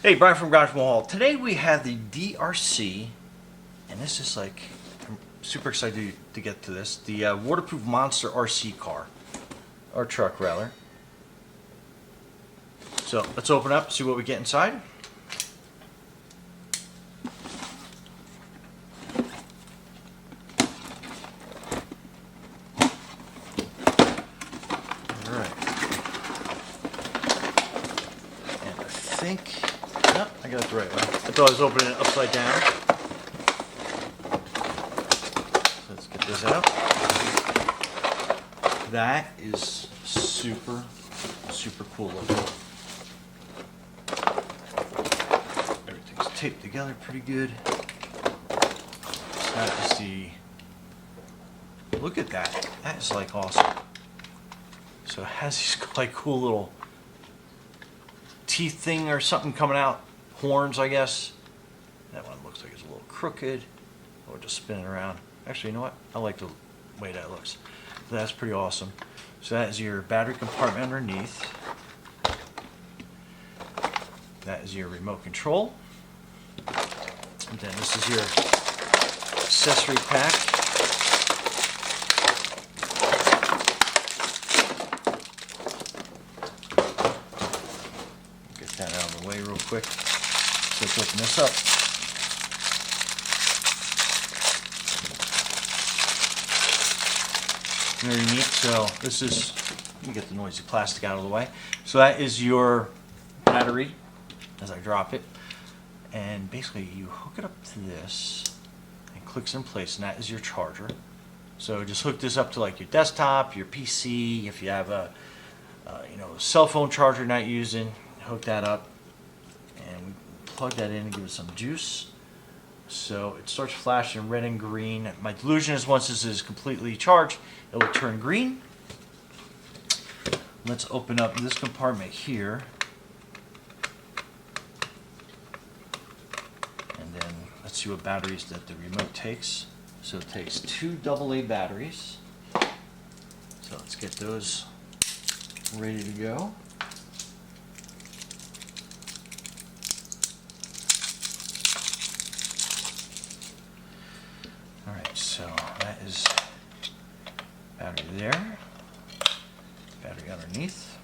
Hey, Brian from Garage Mall. Today we have the DRC, and this is like, I'm super excited to get to this, the waterproof monster RC car, or truck rather. So let's open up, see what we get inside. Alright. And I think... No, I got it the right way. I thought I was opening it upside down. So let's get this out. That is super cool looking. Everything's taped together pretty good. That is the... Look at that. That is like awesome. So it has these like cool little teeth thing or something coming out, horns I guess. That one looks like it's a little crooked, or just spinning around. Actually, you know what? I like the way that looks. So that's pretty awesome. So that is your battery compartment underneath. That is your remote control. And then this is your accessory pack. That out of the way real quick. So let's open this up. Very neat. So this is, let me get the noisy plastic out of the way. So that is your battery as I drop it. And basically you hook it up to this and clicks in place, and that is your charger. So just hook this up to like your desktop, your PC, if you have a cell phone charger not using. Hook that up and we plug that in and give it some juice, so it starts flashing red and green. My delusion is once this is completely charged it will turn green. Let's open up this compartment here, and then let's see what batteries that the remote takes. So it takes 2 AA batteries, so let's get those ready to go. Alright, so that is battery there, battery underneath.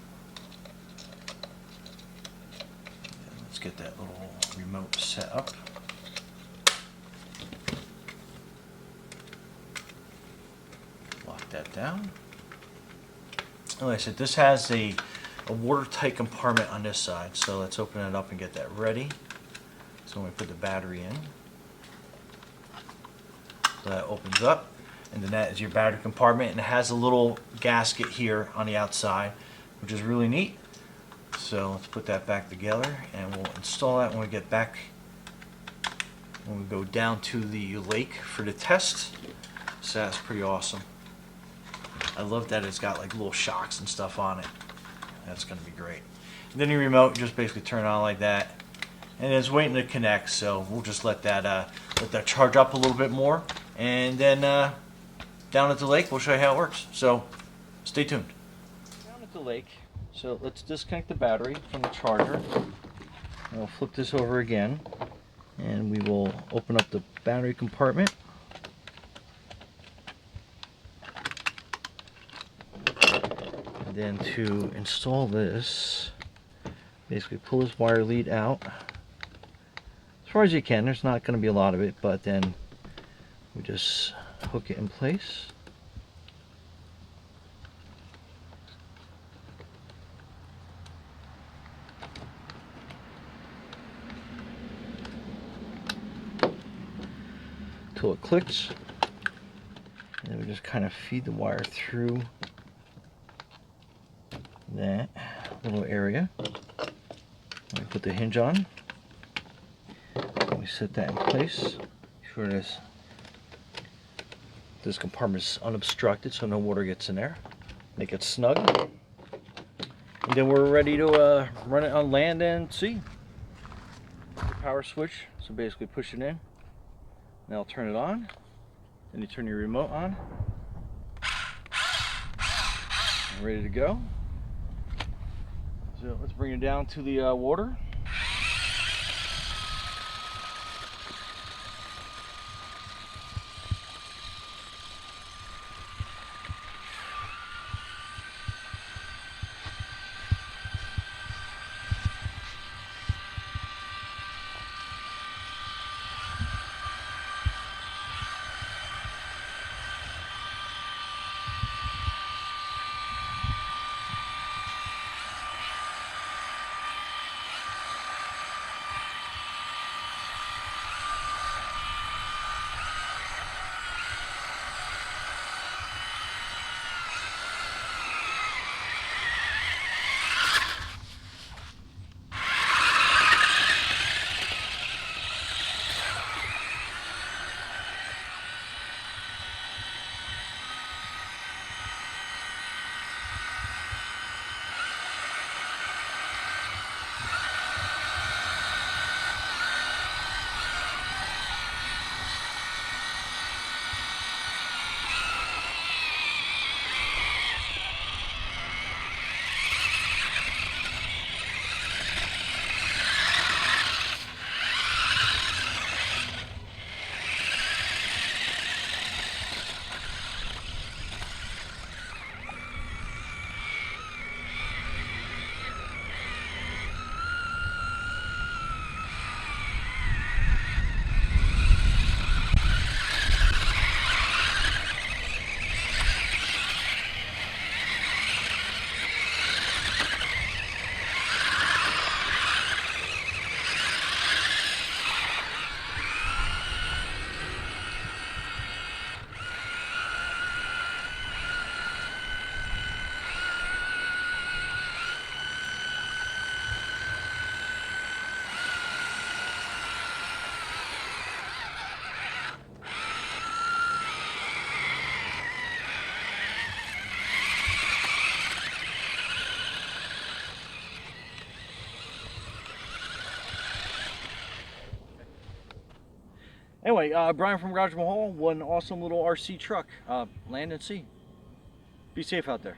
And let's get that little remote set up. Lock that down. Like I said, this has a watertight compartment on this side, so let's open it up and get that ready. So when we put the battery in, so that opens up, and then that is your battery compartment, and it has a little gasket here on the outside, which is really neat. So let's put that back together, and we'll install that when we get back, when we go down to the lake for the test. So that's pretty awesome. I love that it's got like little shocks and stuff on it. That's going to be great. And then your remote, you just basically turn it on like that, and it's waiting to connect. So we'll just let that charge up a little bit more, and then down at the lake we'll show you how it works. So stay tuned. Down at the lake, so let's disconnect the battery from the charger. And we'll flip this over again, and we will open up the battery compartment. And then to install this, basically pull this wire lead out as far as you can. There's not going to be a lot of it, but then we just hook it in place. Till it clicks, and then we just kind of feed the wire through that little area. We put the hinge on, and we set that in place. Make sure this compartment is unobstructed so no water gets in there. Make it snug, and then we're ready to run it on land and sea. Power switch, so basically push it in. Now I'll turn it on, then you turn your remote on. Ready to go. So let's bring it down to the water. Anyway, Brian from Garage Mahal, one awesome little RC truck. Land and sea. Be safe out there.